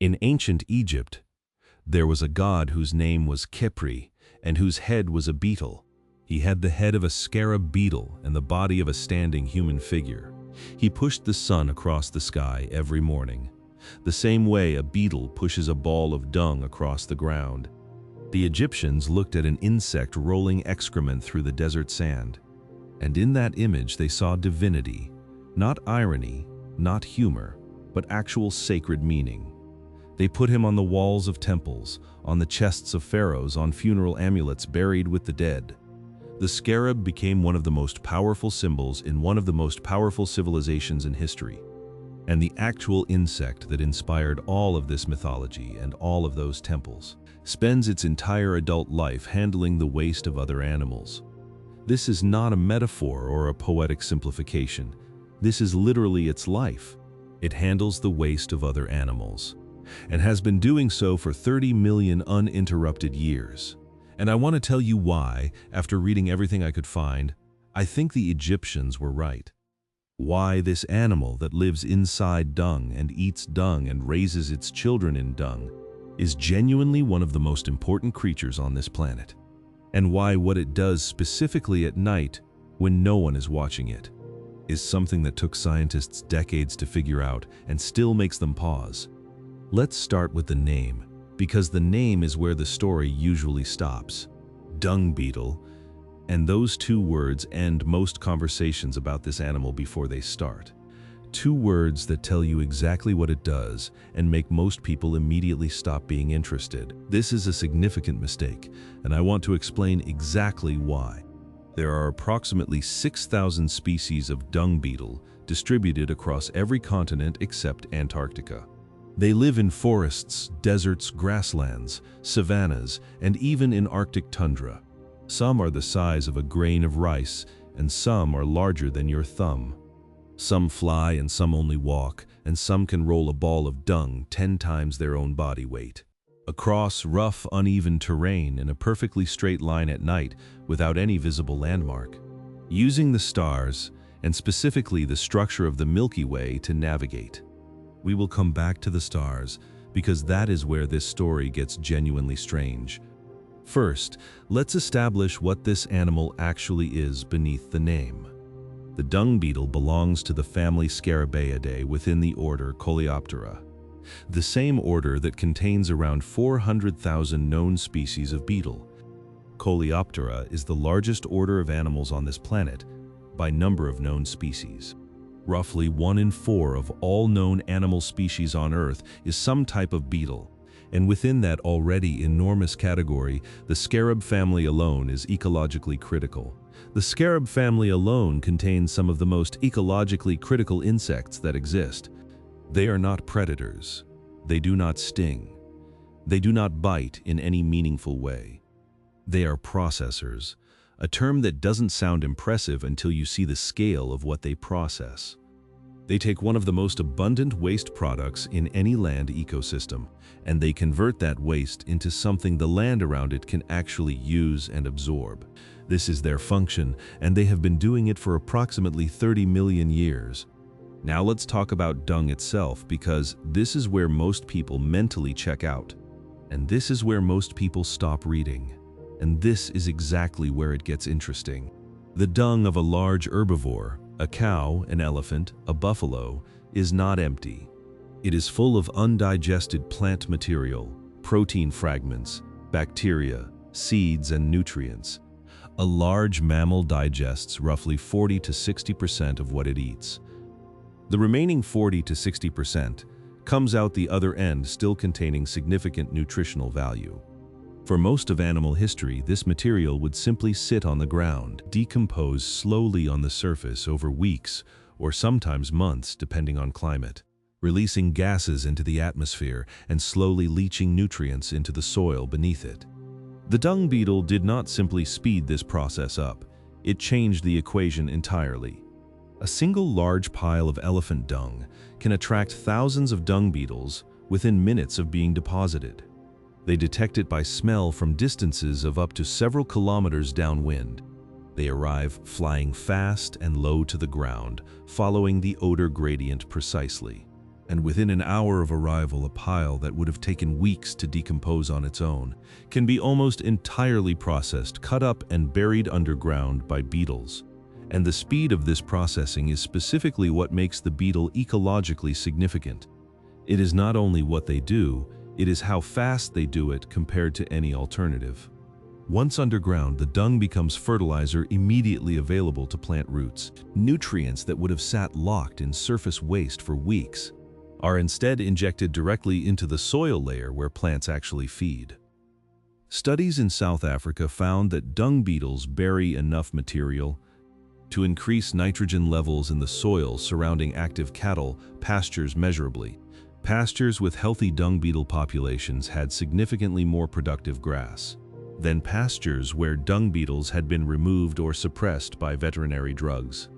In ancient Egypt, there was a god whose name was Khepri and whose head was a beetle. He had the head of a scarab beetle and the body of a standing human figure. He pushed the sun across the sky every morning, the same way a beetle pushes a ball of dung across the ground. The Egyptians looked at an insect rolling excrement through the desert sand, and in that image they saw divinity, not irony, not humor, but actual sacred meaning. They put him on the walls of temples, on the chests of pharaohs, on funeral amulets buried with the dead. The scarab became one of the most powerful symbols in one of the most powerful civilizations in history, and the actual insect that inspired all of this mythology and all of those temples spends its entire adult life handling the waste of other animals. This is not a metaphor or a poetic simplification. This is literally its life. It handles the waste of other animals, and has been doing so for 30 million uninterrupted years. And I want to tell you why, after reading everything I could find, I think the Egyptians were right. Why this animal that lives inside dung and eats dung and raises its children in dung is genuinely one of the most important creatures on this planet. And why what it does specifically at night, when no one is watching it, is something that took scientists decades to figure out and still makes them pause. Let's start with the name, because the name is where the story usually stops. Dung beetle, and those two words end most conversations about this animal before they start. Two words that tell you exactly what it does and make most people immediately stop being interested. This is a significant mistake, and I want to explain exactly why. There are approximately 6,000 species of dung beetle distributed across every continent except Antarctica. They live in forests, deserts, grasslands, savannas, and even in Arctic tundra. Some are the size of a grain of rice, and some are larger than your thumb. Some fly and some only walk, and some can roll a ball of dung 10 times their own body weight. Across rough, uneven terrain in a perfectly straight line at night without any visible landmark. Using the stars, and specifically the structure of the Milky Way, to navigate. We will come back to the stars, because that is where this story gets genuinely strange. First, let's establish what this animal actually is beneath the name. The dung beetle belongs to the family Scarabaeidae within the order Coleoptera, the same order that contains around 400,000 known species of beetle. Coleoptera is the largest order of animals on this planet by number of known species. Roughly 1 in 4 of all known animal species on Earth is some type of beetle, and within that already enormous category, the scarab family alone is ecologically critical. The scarab family alone contains some of the most ecologically critical insects that exist. They are not predators. They do not sting. They do not bite in any meaningful way. They are processors, a term that doesn't sound impressive until you see the scale of what they process. They take one of the most abundant waste products in any land ecosystem, and they convert that waste into something the land around it can actually use and absorb. This is their function, and they have been doing it for approximately 30 million years. Now let's talk about dung itself, because this is where most people mentally check out. And this is where most people stop reading. And this is exactly where it gets interesting. The dung of a large herbivore, a cow, an elephant, a buffalo, is not empty. It is full of undigested plant material, protein fragments, bacteria, seeds, and nutrients. A large mammal digests roughly 40 to 60% of what it eats. The remaining 40 to 60% comes out the other end still containing significant nutritional value. For most of animal history, this material would simply sit on the ground, decompose slowly on the surface over weeks or sometimes months depending on climate, releasing gases into the atmosphere and slowly leaching nutrients into the soil beneath it. The dung beetle did not simply speed this process up, it changed the equation entirely. A single large pile of elephant dung can attract thousands of dung beetles within minutes of being deposited. They detect it by smell from distances of up to several kilometers downwind. They arrive flying fast and low to the ground, following the odor gradient precisely. And within an hour of arrival, a pile that would have taken weeks to decompose on its own can be almost entirely processed, cut up, and buried underground by beetles. And the speed of this processing is specifically what makes the beetle ecologically significant. It is not only what they do, it is how fast they do it compared to any alternative. Once underground, the dung becomes fertilizer immediately available to plant roots. Nutrients that would have sat locked in surface waste for weeks are instead injected directly into the soil layer where plants actually feed. Studies in South Africa found that dung beetles bury enough material to increase nitrogen levels in the soil surrounding active cattle pastures measurably. Pastures with healthy dung beetle populations had significantly more productive grass than pastures where dung beetles had been removed or suppressed by veterinary drugs.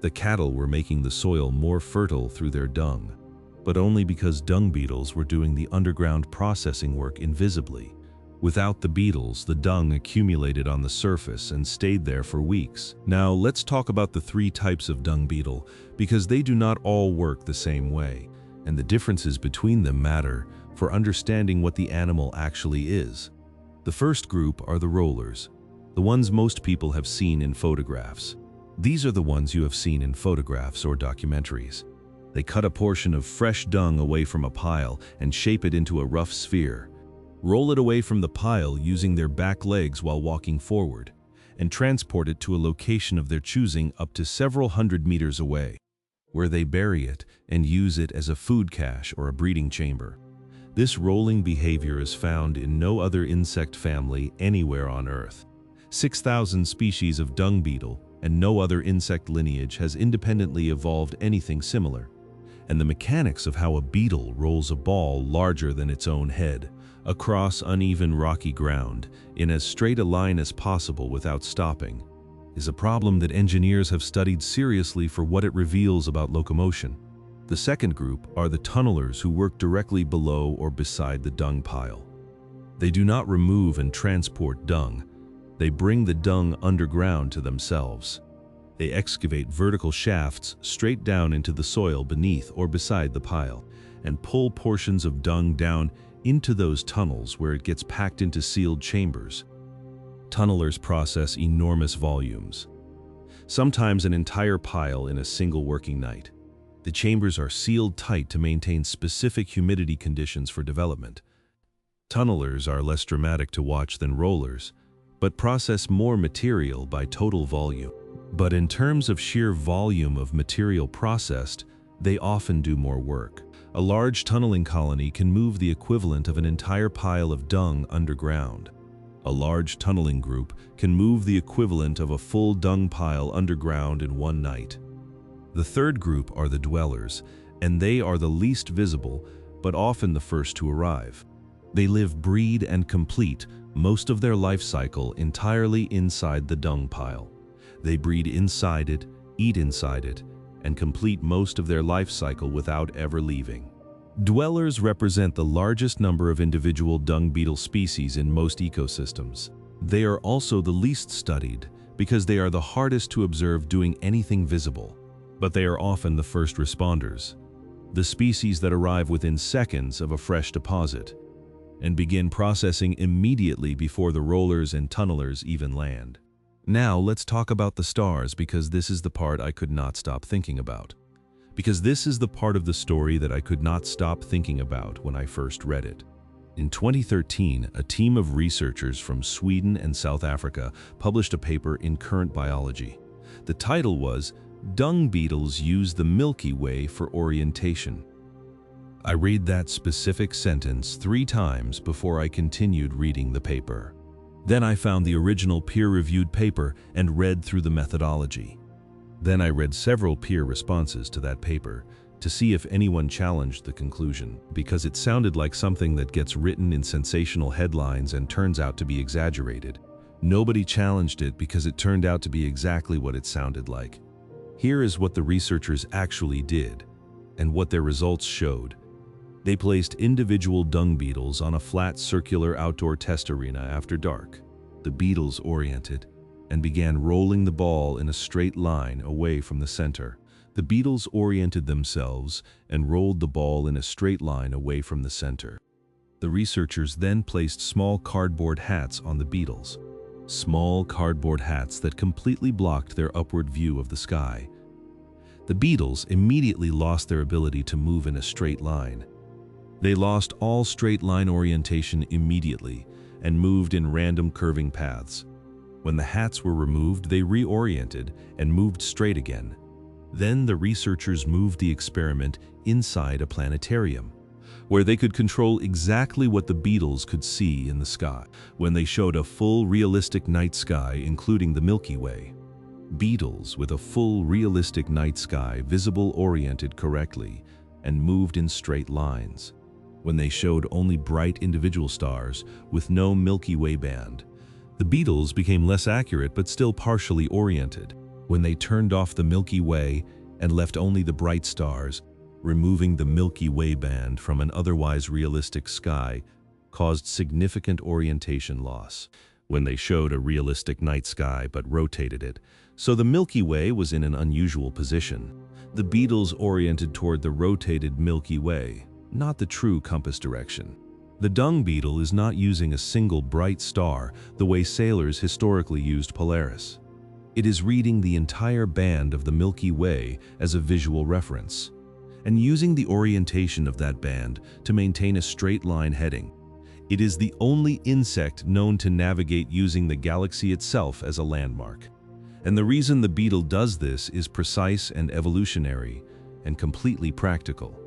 The cattle were making the soil more fertile through their dung, but only because dung beetles were doing the underground processing work invisibly. Without the beetles, the dung accumulated on the surface and stayed there for weeks. Now, let's talk about the 3 types of dung beetle, because they do not all work the same way, and the differences between them matter for understanding what the animal actually is. The first group are the rollers, the ones most people have seen in photographs. These are the ones you have seen in photographs or documentaries. They cut a portion of fresh dung away from a pile and shape it into a rough sphere, roll it away from the pile using their back legs while walking forward, and transport it to a location of their choosing up to several hundred meters away, where they bury it and use it as a food cache or a breeding chamber. This rolling behavior is found in no other insect family anywhere on Earth. 6,000 species of dung beetle and no other insect lineage has independently evolved anything similar. And the mechanics of how a beetle rolls a ball larger than its own head across uneven rocky ground in as straight a line as possible without stopping is a problem that engineers have studied seriously for what it reveals about locomotion. The second group are the tunnelers who work directly below or beside the dung pile. They do not remove and transport dung. They bring the dung underground to themselves. They excavate vertical shafts straight down into the soil beneath or beside the pile and pull portions of dung down into those tunnels where it gets packed into sealed chambers. Tunnelers process enormous volumes, sometimes an entire pile in a single working night. The chambers are sealed tight to maintain specific humidity conditions for development. Tunnelers are less dramatic to watch than rollers, but process more material by total volume. But in terms of sheer volume of material processed, they often do more work. A large tunneling colony can move the equivalent of an entire pile of dung underground. A large tunneling group can move the equivalent of a full dung pile underground in one night. The third group are the dwellers, and they are the least visible, but often the first to arrive. They live, breed, and complete most of their life cycle entirely inside the dung pile. They breed inside it, eat inside it, and complete most of their life cycle without ever leaving. Dwellers represent the largest number of individual dung beetle species in most ecosystems. They are also the least studied because they are the hardest to observe doing anything visible. But they are often the first responders, the species that arrive within seconds of a fresh deposit and begin processing immediately before the rollers and tunnelers even land. Now let's talk about the stars, because this is the part I could not stop thinking about. Because this is the part of the story that I could not stop thinking about when I first read it. In 2013, a team of researchers from Sweden and South Africa published a paper in Current Biology. The title was "Dung Beetles Use the Milky Way for Orientation." I read that specific sentence 3 times before I continued reading the paper. Then I found the original peer-reviewed paper and read through the methodology. Then I read several peer responses to that paper to see if anyone challenged the conclusion, because it sounded like something that gets written in sensational headlines and turns out to be exaggerated. Nobody challenged it because it turned out to be exactly what it sounded like. Here is what the researchers actually did and what their results showed. They placed individual dung beetles on a flat circular outdoor test arena after dark. The beetles oriented and began rolling the ball in a straight line away from the center. The beetles oriented themselves and rolled the ball in a straight line away from the center. The researchers then placed small cardboard hats on the beetles. Small cardboard hats that completely blocked their upward view of the sky. The beetles immediately lost their ability to move in a straight line. They lost all straight line orientation immediately and moved in random curving paths. When the hats were removed, they reoriented and moved straight again. Then the researchers moved the experiment inside a planetarium, where they could control exactly what the beetles could see in the sky. When they showed a full realistic night sky, including the Milky Way. Beetles with a full realistic night sky visible oriented correctly and moved in straight lines. When they showed only bright individual stars with no Milky Way band, the beetles became less accurate but still partially oriented. When they turned off the Milky Way and left only the bright stars, removing the Milky Way band from an otherwise realistic sky caused significant orientation loss. When they showed a realistic night sky but rotated it, so the Milky Way was in an unusual position, the beetles oriented toward the rotated Milky Way, not the true compass direction. The dung beetle is not using a single bright star the way sailors historically used Polaris. It is reading the entire band of the Milky Way as a visual reference, and using the orientation of that band to maintain a straight line heading. It is the only insect known to navigate using the galaxy itself as a landmark. And the reason the beetle does this is precise and evolutionary, and completely practical.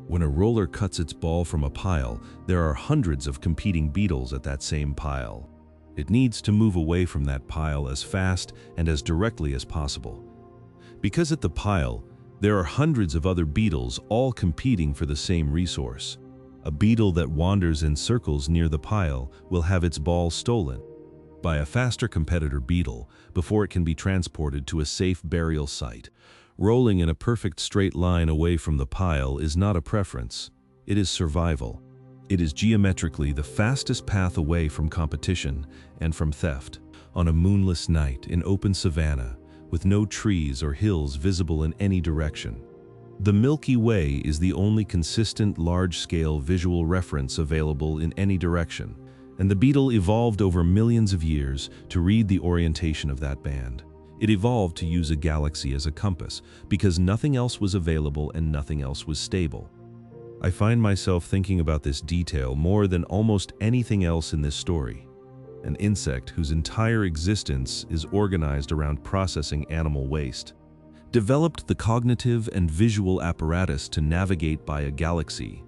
When a roller cuts its ball from a pile, there are hundreds of competing beetles at that same pile. It needs to move away from that pile as fast and as directly as possible. Because at the pile, there are hundreds of other beetles all competing for the same resource. A beetle that wanders in circles near the pile will have its ball stolen by a faster competitor beetle before it can be transported to a safe burial site. Rolling in a perfect straight line away from the pile is not a preference, it is survival. It is geometrically the fastest path away from competition and from theft. On a moonless night in open savanna, with no trees or hills visible in any direction, the Milky Way is the only consistent large-scale visual reference available in any direction, and the beetle evolved over millions of years to read the orientation of that band. It evolved to use a galaxy as a compass because nothing else was available and nothing else was stable. I find myself thinking about this detail more than almost anything else in this story. An insect whose entire existence is organized around processing animal waste, developed the cognitive and visual apparatus to navigate by a galaxy,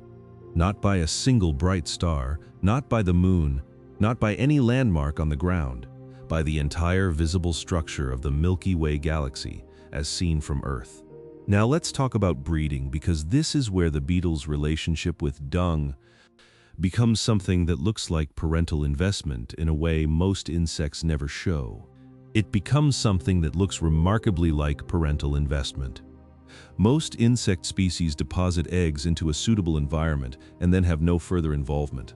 not by a single bright star, not by the moon, not by any landmark on the ground, by the entire visible structure of the Milky Way galaxy as seen from Earth. Now let's talk about breeding, because this is where the beetle's relationship with dung becomes something that looks like parental investment in a way most insects never show. It becomes something that looks remarkably like parental investment. Most insect species deposit eggs into a suitable environment and then have no further involvement.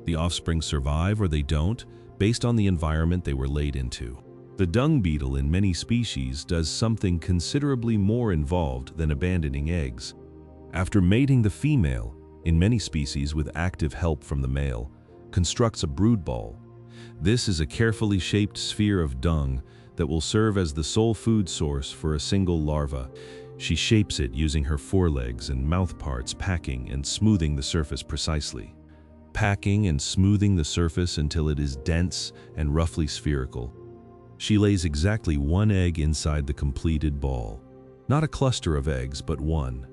The offspring survive or they don't, based on the environment they were laid into. The dung beetle in many species does something considerably more involved than abandoning eggs. After mating, the female, in many species with active help from the male, constructs a brood ball. This is a carefully shaped sphere of dung that will serve as the sole food source for a single larva. She shapes it using her forelegs and mouth parts, packing and smoothing the surface precisely. Packing and smoothing the surface until it is dense and roughly spherical. She lays exactly one egg inside the completed ball. Not a cluster of eggs, but one.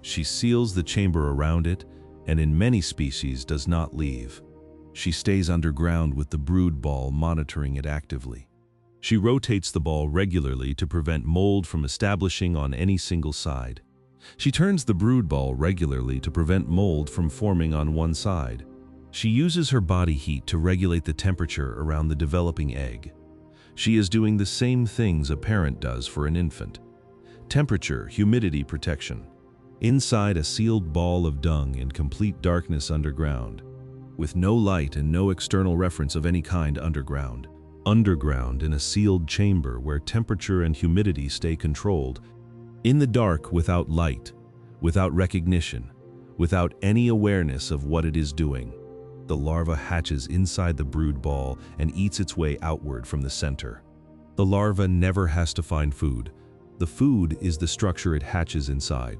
She seals the chamber around it, and in many species does not leave. She stays underground with the brood ball, monitoring it actively. She rotates the ball regularly to prevent mold from establishing on any single side. She turns the brood ball regularly to prevent mold from forming on one side. She uses her body heat to regulate the temperature around the developing egg. She is doing the same things a parent does for an infant. Temperature, humidity protection. Inside a sealed ball of dung in complete darkness underground, with no light and no external reference of any kind underground. Underground in a sealed chamber where temperature and humidity stay controlled. In the dark, without light, without recognition, without any awareness of what it is doing, the larva hatches inside the brood ball and eats its way outward from the center. The larva never has to find food. The food is the structure it hatches inside.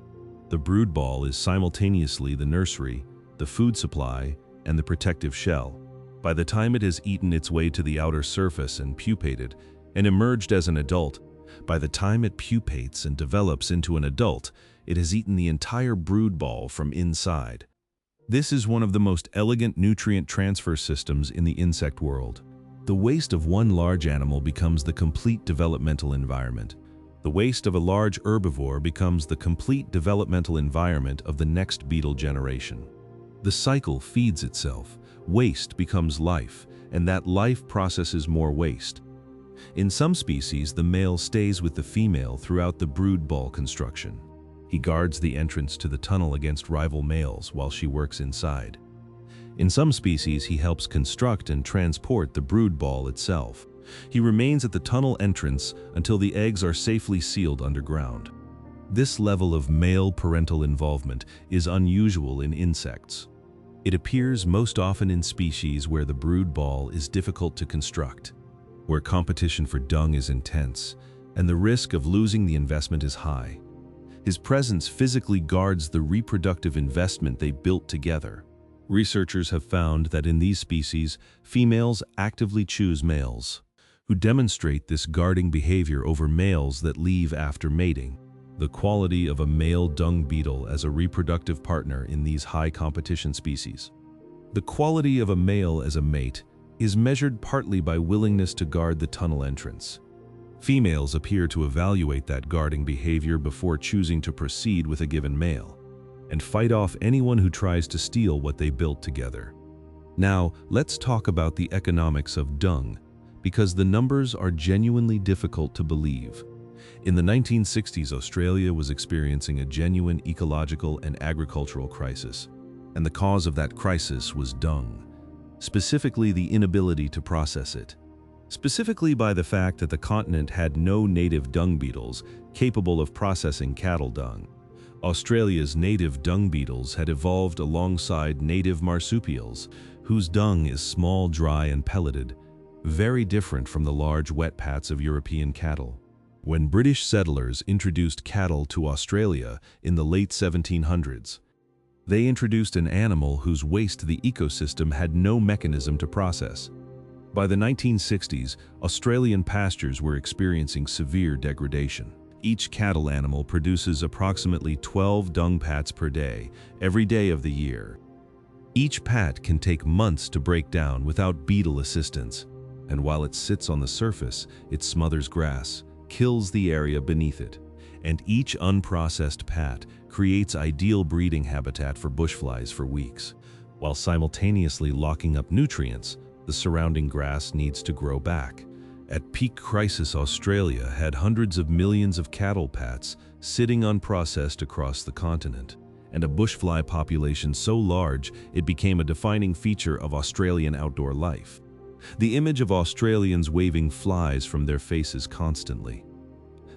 The brood ball is simultaneously the nursery, the food supply, and the protective shell. By the time it has eaten its way to the outer surface and pupated, and emerged as an adult, by the time it pupates and develops into an adult, it has eaten the entire brood ball from inside. This is one of the most elegant nutrient transfer systems in the insect world. The waste of one large animal becomes the complete developmental environment. The waste of a large herbivore becomes the complete developmental environment of the next beetle generation. The cycle feeds itself. Waste becomes life, and that life processes more waste. In some species, the male stays with the female throughout the brood ball construction. He guards the entrance to the tunnel against rival males while she works inside. In some species, he helps construct and transport the brood ball itself. He remains at the tunnel entrance until the eggs are safely sealed underground. This level of male parental involvement is unusual in insects. It appears most often in species where the brood ball is difficult to construct, where competition for dung is intense, and the risk of losing the investment is high. His presence physically guards the reproductive investment they built together. Researchers have found that in these species, females actively choose males, who demonstrate this guarding behavior over males that leave after mating. The quality of a male dung beetle as a reproductive partner in these high-competition species. The quality of a male as a mate is measured partly by willingness to guard the tunnel entrance. Females appear to evaluate that guarding behavior before choosing to proceed with a given male, and fight off anyone who tries to steal what they built together. Now, let's talk about the economics of dung, because the numbers are genuinely difficult to believe. In the 1960s, Australia was experiencing a genuine ecological and agricultural crisis, and the cause of that crisis was dung, specifically the inability to process it. Specifically by the fact that the continent had no native dung beetles capable of processing cattle dung. Australia's native dung beetles had evolved alongside native marsupials, whose dung is small, dry, and pelleted, very different from the large wet pats of European cattle. When British settlers introduced cattle to Australia in the late 1700s, they introduced an animal whose waste the ecosystem had no mechanism to process. By the 1960s, Australian pastures were experiencing severe degradation. Each cattle animal produces approximately 12 dung pats per day, every day of the year. Each pat can take months to break down without beetle assistance, and while it sits on the surface, it smothers grass, kills the area beneath it, and each unprocessed pat creates ideal breeding habitat for bushflies for weeks, while simultaneously locking up nutrients the surrounding grass needs to grow back. At peak crisis, Australia had hundreds of millions of cattle pats sitting unprocessed across the continent, and a bushfly population so large it became a defining feature of Australian outdoor life. The image of Australians waving flies from their faces constantly.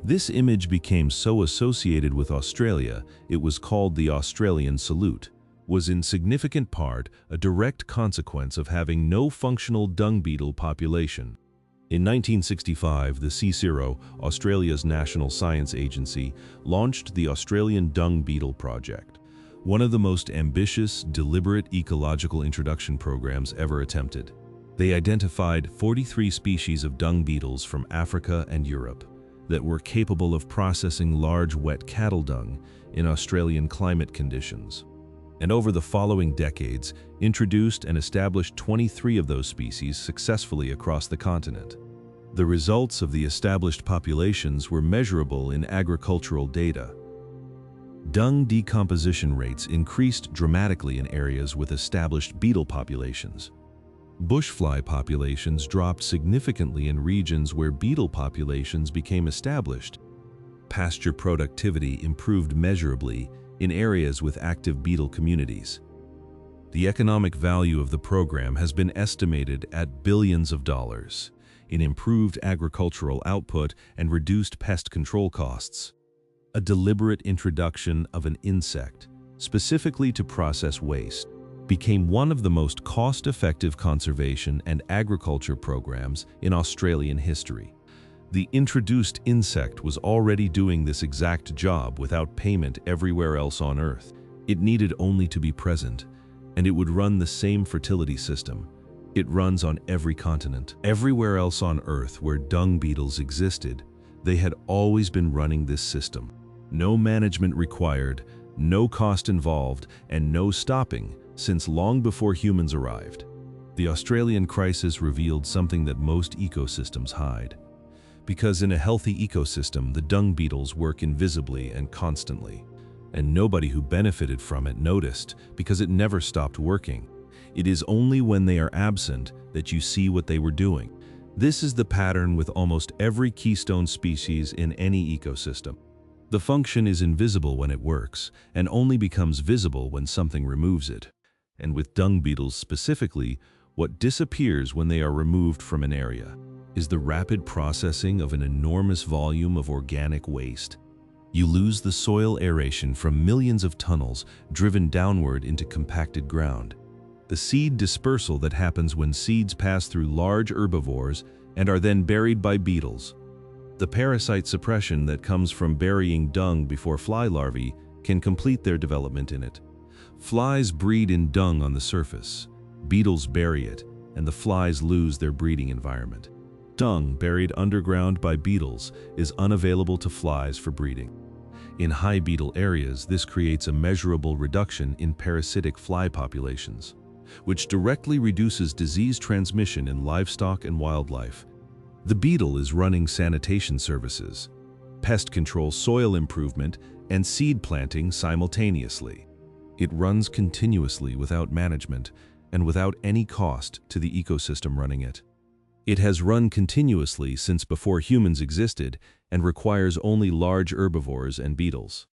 This image became so associated with Australia, it was called the Australian salute, was in significant part a direct consequence of having no functional dung beetle population. In 1965, the CSIRO, Australia's national science agency, launched the Australian Dung Beetle Project, one of the most ambitious, deliberate ecological introduction programs ever attempted. They identified 43 species of dung beetles from Africa and Europe that were capable of processing large wet cattle dung in Australian climate conditions. And over the following decades, introduced and established 23 of those species successfully across the continent. The results of the established populations were measurable in agricultural data. Dung decomposition rates increased dramatically in areas with established beetle populations. Bushfly populations dropped significantly in regions where beetle populations became established. Pasture productivity improved measurably in areas with active beetle communities. The economic value of the program has been estimated at billions of dollars in improved agricultural output and reduced pest control costs. A deliberate introduction of an insect, specifically to process waste, became one of the most cost-effective conservation and agriculture programs in Australian history. The introduced insect was already doing this exact job without payment everywhere else on Earth. It needed only to be present, and it would run the same fertility system. It runs on every continent. Everywhere else on Earth where dung beetles existed, they had always been running this system. No management required, no cost involved, and no stopping, since long before humans arrived. The Australian crisis revealed something that most ecosystems hide. Because in a healthy ecosystem, the dung beetles work invisibly and constantly. And nobody who benefited from it noticed, because it never stopped working. It is only when they are absent that you see what they were doing. This is the pattern with almost every keystone species in any ecosystem. The function is invisible when it works, and only becomes visible when something removes it. And with dung beetles specifically, what disappears when they are removed from an area is the rapid processing of an enormous volume of organic waste. You lose the soil aeration from millions of tunnels driven downward into compacted ground. The seed dispersal that happens when seeds pass through large herbivores and are then buried by beetles. The parasite suppression that comes from burying dung before fly larvae can complete their development in it. Flies breed in dung on the surface. Beetles bury it, and the flies lose their breeding environment. Dung buried underground by beetles is unavailable to flies for breeding. In high beetle areas, this creates a measurable reduction in parasitic fly populations, which directly reduces disease transmission in livestock and wildlife. The beetle is running sanitation services, pest control, soil improvement, and seed planting simultaneously. It runs continuously without management and without any cost to the ecosystem running it. It has run continuously since before humans existed and requires only large herbivores and beetles.